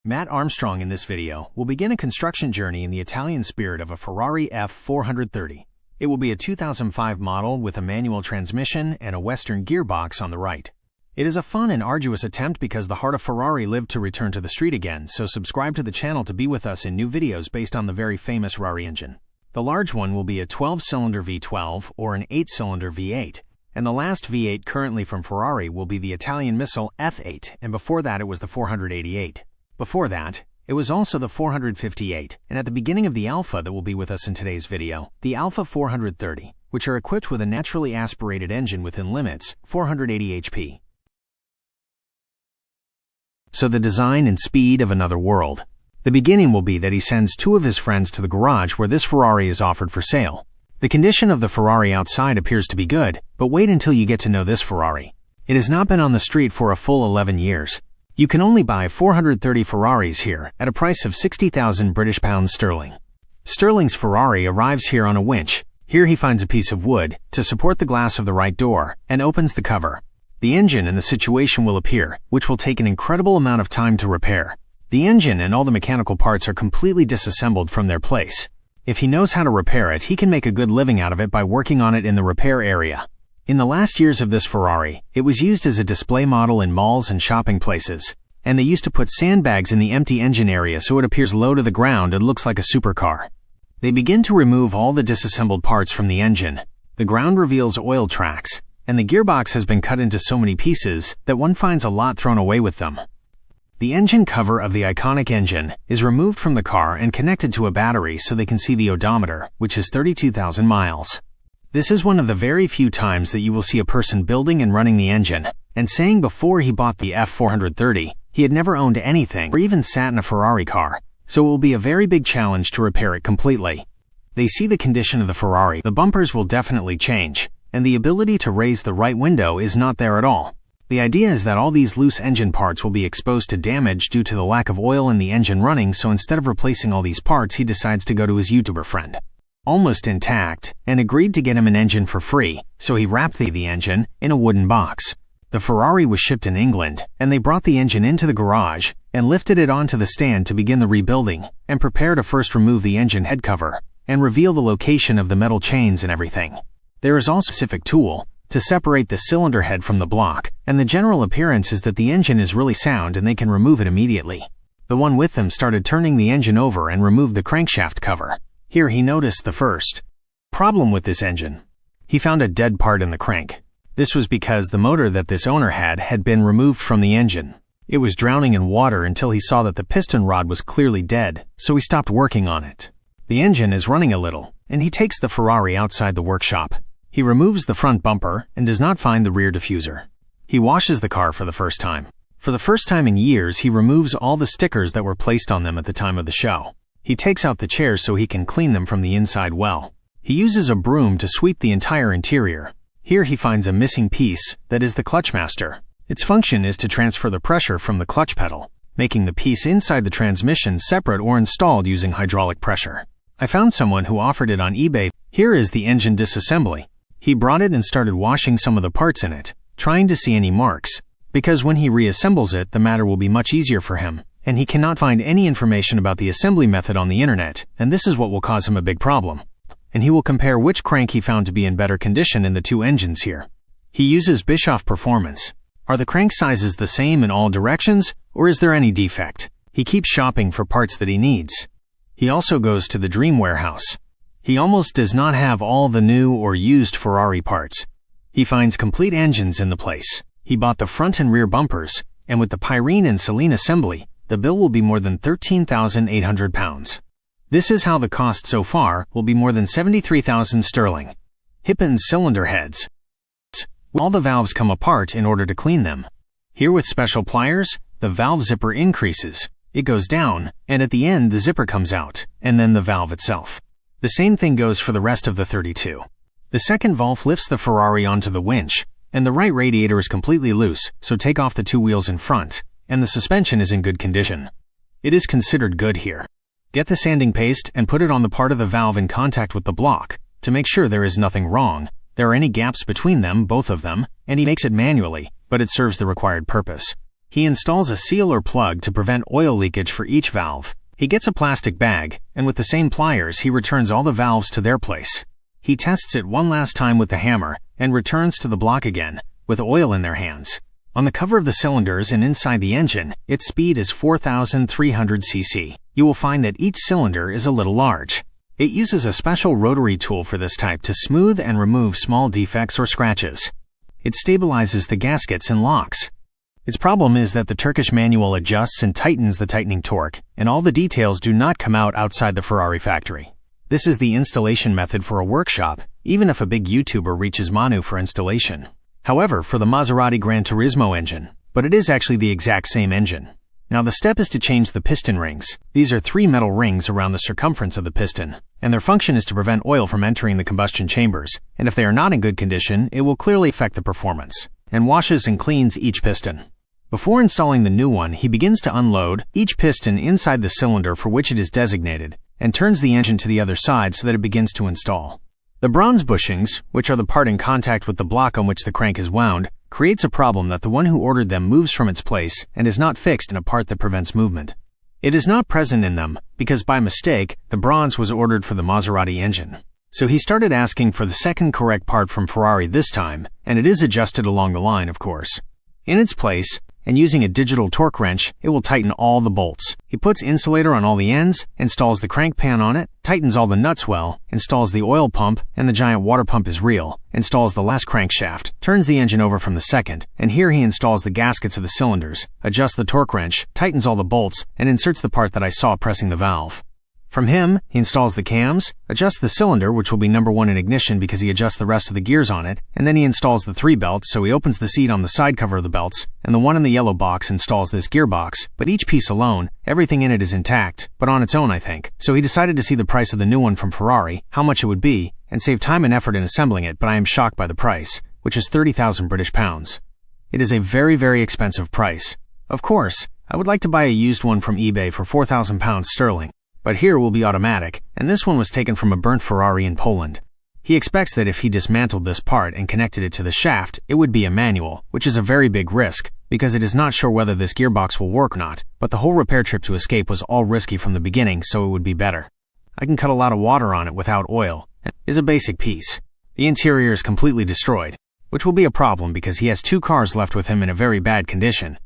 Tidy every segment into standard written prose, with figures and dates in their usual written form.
Matt Armstrong in this video will begin a construction journey in the Italian spirit of a Ferrari F430. It will be a 2005 model with a manual transmission and a Western gearbox on the right. It is a fun and arduous attempt because the heart of Ferrari lived to return to the street again, so subscribe to the channel to be with us in new videos based on the very famous Ferrari engine. The large one will be a 12-cylinder V12 or an 8-cylinder V8, and the last V8 currently from Ferrari will be the Italian missile F8, and before that it was the 488. Before that, it was also the 458, and at the beginning of the Alpha that will be with us in today's video, the Alpha 430, which are equipped with a naturally aspirated engine within limits, 480 HP. So the design and speed of another world. The beginning will be that he sends two of his friends to the garage where this Ferrari is offered for sale. The condition of the Ferrari outside appears to be good, but wait until you get to know this Ferrari. It has not been on the street for a full 11 years. You can only buy 430 Ferraris here at a price of 60,000 British pounds sterling. Sterling's Ferrari arrives here on a winch. Here he finds a piece of wood to support the glass of the right door and opens the cover. The engine and the situation will appear, which will take an incredible amount of time to repair. The engine and all the mechanical parts are completely disassembled from their place. If he knows how to repair it, he can make a good living out of it by working on it in the repair area. In the last years of this Ferrari, it was used as a display model in malls and shopping places, and they used to put sandbags in the empty engine area so it appears low to the ground and looks like a supercar. They begin to remove all the disassembled parts from the engine. The ground reveals oil tracks, and the gearbox has been cut into so many pieces that one finds a lot thrown away with them. The engine cover of the iconic engine is removed from the car and connected to a battery so they can see the odometer, which is 32,000 miles. This is one of the very few times that you will see a person building and running the engine, and saying before he bought the F430, he had never owned anything or even sat in a Ferrari car, so it will be a very big challenge to repair it completely. They see the condition of the Ferrari, the bumpers will definitely change, and the ability to raise the right window is not there at all. The idea is that all these loose engine parts will be exposed to damage due to the lack of oil in the engine running, so instead of replacing all these parts, he decides to go to his YouTuber friend, almost intact, and agreed to get him an engine for free, so he wrapped the engine in a wooden box. The Ferrari was shipped in England, and they brought the engine into the garage and lifted it onto the stand to begin the rebuilding and prepare to first remove the engine head cover and reveal the location of the metal chains and everything. There is also a specific tool to separate the cylinder head from the block, and the general appearance is that the engine is really sound and they can remove it immediately. The one with them started turning the engine over and removed the crankshaft cover. Here he noticed the first problem with this engine. He found a dead part in the crank. This was because the motor that this owner had been removed from the engine. It was drowning in water until he saw that the piston rod was clearly dead, so he stopped working on it. The engine is running a little, and he takes the Ferrari outside the workshop. He removes the front bumper and does not find the rear diffuser. He washes the car for the first time. For the first time in years, he removes all the stickers that were placed on them at the time of the show. He takes out the chairs so he can clean them from the inside well. He uses a broom to sweep the entire interior. Here he finds a missing piece that is the clutch master. Its function is to transfer the pressure from the clutch pedal, making the piece inside the transmission separate or installed using hydraulic pressure. I found someone who offered it on eBay. Here is the engine disassembly. He brought it and started washing some of the parts in it, trying to see any marks, because when he reassembles it, the matter will be much easier for him, and he cannot find any information about the assembly method on the internet, and this is what will cause him a big problem. And he will compare which crank he found to be in better condition in the two engines here. He uses Bischoff Performance. Are the crank sizes the same in all directions, or is there any defect? He keeps shopping for parts that he needs. He also goes to the Dream Warehouse. He almost does not have all the new or used Ferrari parts. He finds complete engines in the place. He bought the front and rear bumpers, and with the Pyrene and Celine assembly, the bill will be more than 13,800 pounds. This is how the cost so far will be more than 73,000 sterling. Hippens cylinder heads. All the valves come apart in order to clean them. Here with special pliers, the valve zipper increases. It goes down, and at the end the zipper comes out, and then the valve itself. The same thing goes for the rest of the 32. The second valve lifts the Ferrari onto the winch, and the right radiator is completely loose, so take off the two wheels in front, and the suspension is in good condition. It is considered good here. Get the sanding paste and put it on the part of the valve in contact with the block to make sure there is nothing wrong, there are any gaps between them, both of them, and he makes it manually, but it serves the required purpose. He installs a seal or plug to prevent oil leakage for each valve. He gets a plastic bag, and with the same pliers he returns all the valves to their place. He tests it one last time with the hammer, and returns to the block again, with oil in their hands. On the cover of the cylinders and inside the engine, its speed is 4,300 cc. You will find that each cylinder is a little large. It uses a special rotary tool for this type to smooth and remove small defects or scratches. It stabilizes the gaskets and locks. Its problem is that the Turkish manual adjusts and tightens the tightening torque, and all the details do not come out outside the Ferrari factory. This is the installation method for a workshop, even if a big YouTuber reaches Manu for installation. However, for the Maserati Gran Turismo engine, but it is actually the exact same engine. Now the step is to change the piston rings. These are 3 metal rings around the circumference of the piston, and their function is to prevent oil from entering the combustion chambers, and if they are not in good condition, it will clearly affect the performance, and washes and cleans each piston. Before installing the new one, he begins to unload each piston inside the cylinder for which it is designated, and turns the engine to the other side so that it begins to install. The bronze bushings, which are the part in contact with the block on which the crank is wound, creates a problem that the one who ordered them moves from its place and is not fixed in a part that prevents movement. It is not present in them because by mistake, the bronze was ordered for the Maserati engine. So he started asking for the second correct part from Ferrari this time, and it is adjusted along the line, of course. In its place, and using a digital torque wrench, it will tighten all the bolts. He puts insulator on all the ends, installs the crank pan on it, tightens all the nuts well, installs the oil pump, and the giant water pump is real, installs the last crankshaft, turns the engine over from the second, and here he installs the gaskets of the cylinders, adjusts the torque wrench, tightens all the bolts, and inserts the part that I saw pressing the valve. From him, he installs the cams, adjusts the cylinder, which will be number 1 in ignition because he adjusts the rest of the gears on it, and then he installs the 3 belts, so he opens the seat on the side cover of the belts, and the one in the yellow box installs this gearbox, but each piece alone, everything in it is intact, but on its own I think. So he decided to see the price of the new one from Ferrari, how much it would be, and save time and effort in assembling it, but I am shocked by the price, which is 30,000 British pounds. It is a very, very expensive price. Of course, I would like to buy a used one from eBay for 4,000 pounds sterling. But here will be automatic, and this one was taken from a burnt Ferrari in Poland. He expects that if he dismantled this part and connected it to the shaft, it would be a manual, which is a very big risk, because it is not sure whether this gearbox will work or not, but the whole repair trip to escape was all risky from the beginning, so it would be better. I can cut a lot of water on it without oil, and it is a basic piece. The interior is completely destroyed, which will be a problem because he has 2 cars left with him in a very bad condition.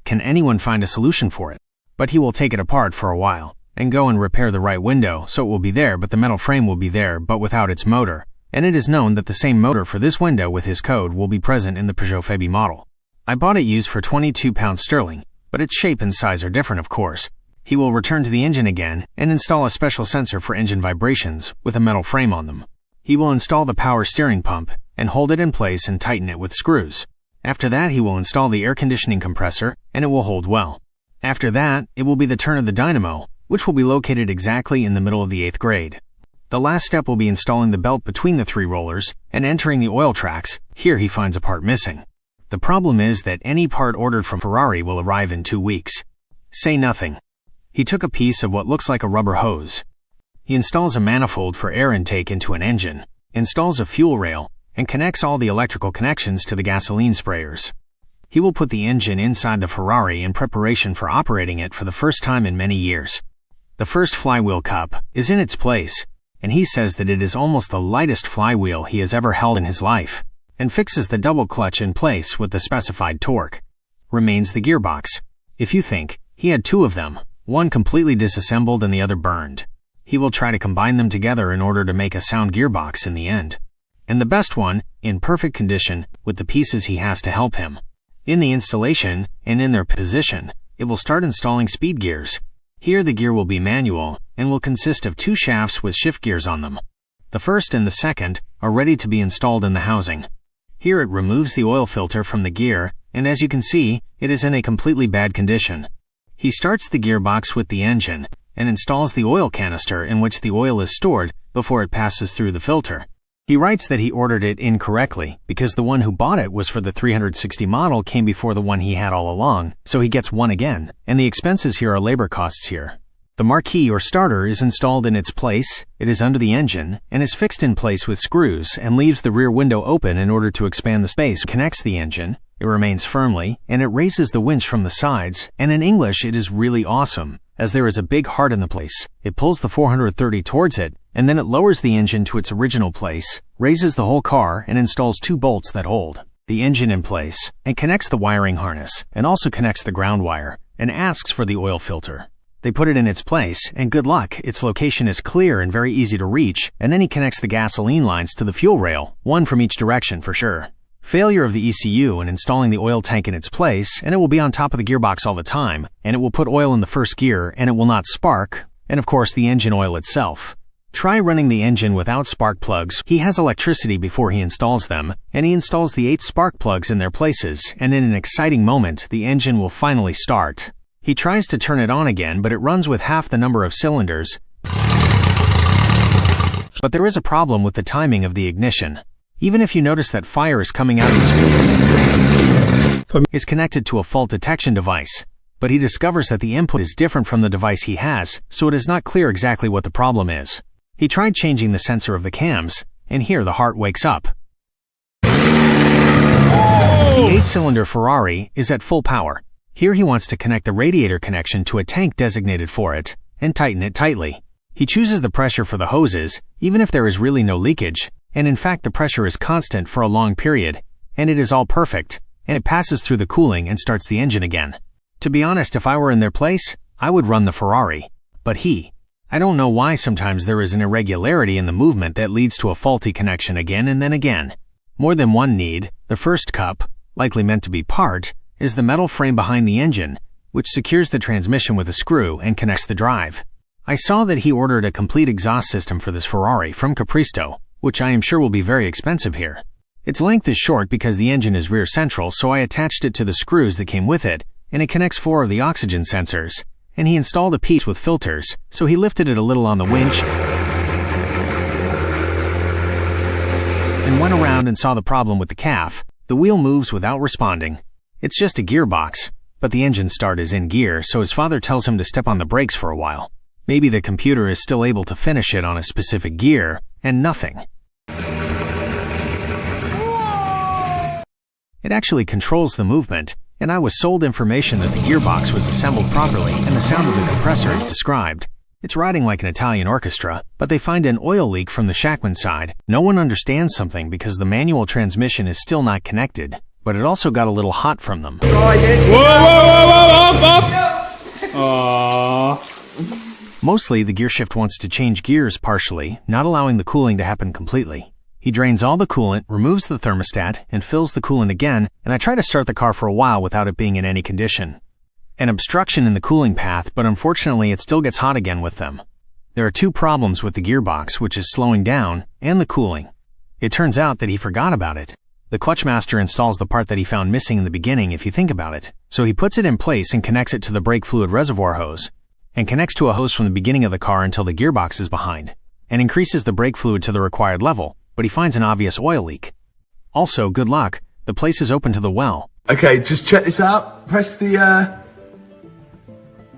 Can anyone find a solution for it? But he will take it apart for a while and go and repair the right window, so it will be there, but the metal frame will be there, but without its motor. And it is known that the same motor for this window with his code will be present in the Peugeot Phoebe model. I bought it used for 22 pounds sterling, but its shape and size are different, of course. He will return to the engine again and install a special sensor for engine vibrations with a metal frame on them. He will install the power steering pump and hold it in place and tighten it with screws. After that, he will install the air conditioning compressor and it will hold well. After that, it will be the turn of the dynamo, which will be located exactly in the middle of the 8th grade. The last step will be installing the belt between the 3 rollers and entering the oil tracks. Here he finds a part missing. The problem is that any part ordered from Ferrari will arrive in 2 weeks. Say nothing. He took a piece of what looks like a rubber hose. He installs a manifold for air intake into an engine, installs a fuel rail, and connects all the electrical connections to the gasoline sprayers. He will put the engine inside the Ferrari in preparation for operating it for the first time in many years. The first flywheel cup is in its place, and he says that it is almost the lightest flywheel he has ever held in his life, and fixes the double clutch in place with the specified torque. Remains the gearbox. If you think, he had 2 of them, one completely disassembled and the other burned. He will try to combine them together in order to make a sound gearbox in the end. And the best one, in perfect condition, with the pieces he has to help him. In the installation, and in their position, it will start installing speed gears. Here the gear will be manual, and will consist of 2 shafts with shift gears on them. The first and the second are ready to be installed in the housing. Here it removes the oil filter from the gear, and as you can see, it is in a completely bad condition. He starts the gearbox with the engine, and installs the oil canister in which the oil is stored before it passes through the filter. He writes that he ordered it incorrectly because the one who bought it was for the 360 model came before the one he had all along, so he gets one again, and the expenses here are labor costs here. The marquee or starter is installed in its place, it is under the engine, and is fixed in place with screws and leaves the rear window open in order to expand the space, connects the engine, It remains firmly, and it raises the winch from the sides, and in English it is really awesome, as there is a big heart in the place. It pulls the 430 towards it, and then it lowers the engine to its original place, raises the whole car, and installs 2 bolts that hold the engine in place, and connects the wiring harness, and also connects the ground wire, and asks for the oil filter. They put it in its place, and good luck, its location is clear and very easy to reach, and then he connects the gasoline lines to the fuel rail, one from each direction for sure. Failure of the ECU and installing the oil tank in its place, and it will be on top of the gearbox all the time, and it will put oil in the first gear, and it will not spark, and of course the engine oil itself. Try running the engine without spark plugs. He has electricity before he installs them, and he installs the 8 spark plugs in their places, and in an exciting moment, the engine will finally start. He tries to turn it on again, but it runs with half the number of cylinders. But there is a problem with the timing of the ignition. Even if you notice that fire is coming out of the screw, is connected to a fault detection device. But he discovers that the input is different from the device he has, so it is not clear exactly what the problem is. He tried changing the sensor of the cams, and here the heart wakes up. The 8-cylinder Ferrari is at full power. Here he wants to connect the radiator connection to a tank designated for it, and tighten it tightly. He chooses the pressure for the hoses, even if there is really no leakage, and in fact the pressure is constant for a long period, and it is all perfect, and it passes through the cooling and starts the engine again. To be honest, if I were in their place, I would run the Ferrari. But I don't know why sometimes there is an irregularity in the movement that leads to a faulty connection again and then again. More than one need. The first cup, likely meant to be part, is the metal frame behind the engine, which secures the transmission with a screw and connects the drive. I saw that he ordered a complete exhaust system for this Ferrari from Capristo, which I am sure will be very expensive here. Its length is short because the engine is rear central, so I attached it to the screws that came with it, and it connects 4 of the oxygen sensors, and he installed a piece with filters, so he lifted it a little on the winch and went around and saw the problem with the calf. The wheel moves without responding. It's just a gearbox, but the engine start is in gear, so his father tells him to step on the brakes for a while. Maybe the computer is still able to finish it on a specific gear, and nothing. It actually controls the movement, and I was sold information that the gearbox was assembled properly and the sound of the compressor is described. It's riding like an Italian orchestra, but they find an oil leak from the Shackman side. No one understands something because the manual transmission is still not connected, but it also got a little hot from them. Mostly, the gearshift wants to change gears partially, not allowing the cooling to happen completely. He drains all the coolant, removes the thermostat, and fills the coolant again, and I try to start the car for a while without it being in any condition. An obstruction in the cooling path, but unfortunately it still gets hot again with them. There are 2 problems with the gearbox, which is slowing down, and the cooling. It turns out that he forgot about it. The clutch master installs the part that he found missing in the beginning if you think about it. So he puts it in place and connects it to the brake fluid reservoir hose, and connects to a hose from the beginning of the car until the gearbox is behind, and increases the brake fluid to the required level, but he finds an obvious oil leak. Also, good luck, the place is open to the well. Okay, just check this out. Press the,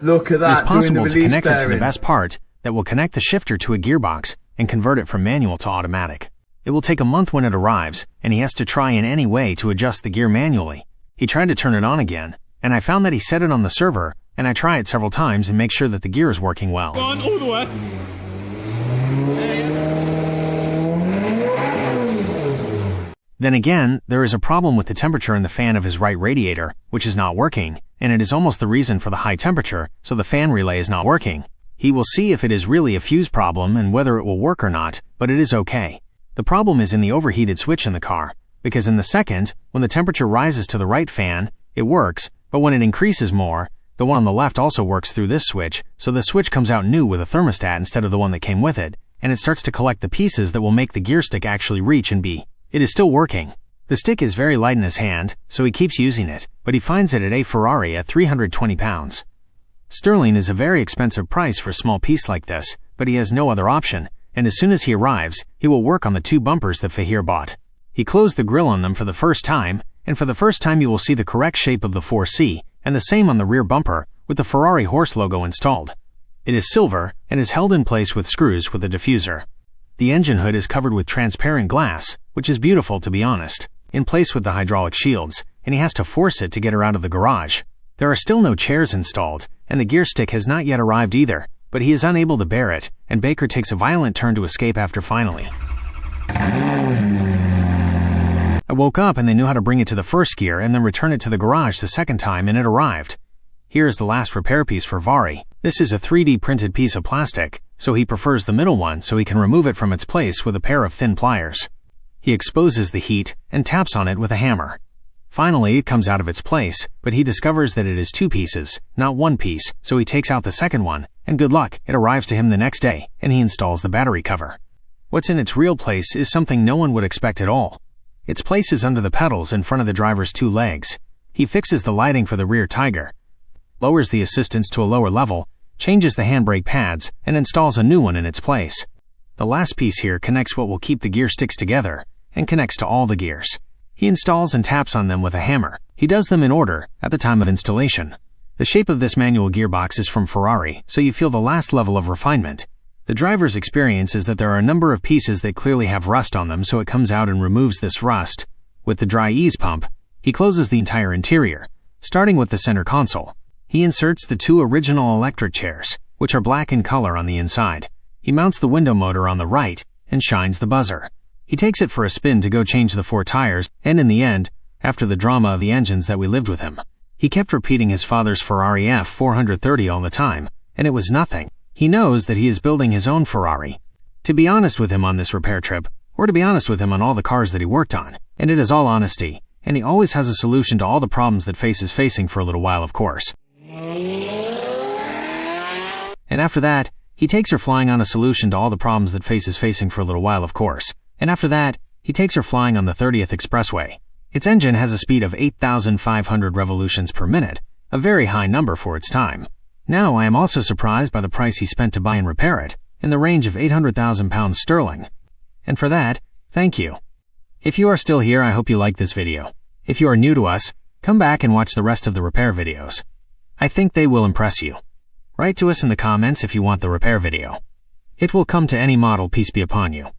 look at that. It is possible to connect it to the best part that will connect the shifter to a gearbox and convert it from manual to automatic. It will take a month when it arrives, and he has to try in any way to adjust the gear manually. He tried to turn it on again, and I found that he set it on the server, and I try it several times and make sure that the gear is working well. Go on all the way. Then again, there is a problem with the temperature in the fan of his right radiator, which is not working, and it is almost the reason for the high temperature, so the fan relay is not working. He will see if it is really a fuse problem and whether it will work or not, but it is okay. The problem is in the overheated switch in the car, because in the second, when the temperature rises to the right fan, it works, but when it increases more, the one on the left also works through this switch, so the switch comes out new with a thermostat instead of the one that came with it, and it starts to collect the pieces that will make the gear stick actually reach and be. It is still working. The stick is very light in his hand, so he keeps using it, but he finds it at a Ferrari at 320 pounds. Sterling is a very expensive price for a small piece like this, but he has no other option, and as soon as he arrives, he will work on the 2 bumpers that Fahir bought. He closed the grill on them for the first time, and for the first time you will see the correct shape of the 4C, and the same on the rear bumper, with the Ferrari horse logo installed. It is silver, and is held in place with screws with a diffuser. The engine hood is covered with transparent glass, which is beautiful to be honest, in place with the hydraulic shields, and he has to force it to get her out of the garage. There are still no chairs installed, and the gear stick has not yet arrived either, but he is unable to bear it, and Baker takes a violent turn to escape after finally. I woke up and they knew how to bring it to the first gear and then return it to the garage the second time, and it arrived. Here is the last repair piece for Vari. This is a 3D printed piece of plastic, so he prefers the middle one so he can remove it from its place with a pair of thin pliers. He exposes the heat and taps on it with a hammer. Finally, it comes out of its place, but he discovers that it is two pieces, not one piece, so he takes out the second one, and good luck, it arrives to him the next day, and he installs the battery cover. What's in its real place is something no one would expect at all. Its place is under the pedals in front of the driver's two legs. He fixes the lighting for the rear Tiger, lowers the assistance to a lower level, changes the handbrake pads, and installs a new one in its place. The last piece here connects what will keep the gear sticks together, and connects to all the gears. He installs and taps on them with a hammer. He does them in order at the time of installation. The shape of this manual gearbox is from Ferrari, so you feel the last level of refinement. The driver's experience is that there are a number of pieces that clearly have rust on them, so it comes out and removes this rust. With the dry ease pump, he closes the entire interior, starting with the center console. He inserts the two original electric chairs, which are black in color on the inside. He mounts the window motor on the right and shines the buzzer. He takes it for a spin to go change the 4 tires, and in the end, after the drama of the engines that we lived with him, he kept repeating his father's Ferrari F460 all the time, and it was nothing. He knows that he is building his own Ferrari. To be honest with him on this repair trip, or to be honest with him on all the cars that he worked on, and it is all honesty, and he always has a solution to all the problems that Face is facing for a little while, of course. And after that, he takes her flying on a solution to all the problems that Face is facing for a little while, of course. And after that, he takes her flying on the 30th Expressway. Its engine has a speed of 8,500 revolutions per minute, a very high number for its time. Now I am also surprised by the price he spent to buy and repair it, in the range of £800,000 sterling. And for that, thank you. If you are still here, I hope you like this video. If you are new to us, come back and watch the rest of the repair videos. I think they will impress you. Write to us in the comments if you want the repair video. It will come to any model, peace be upon you.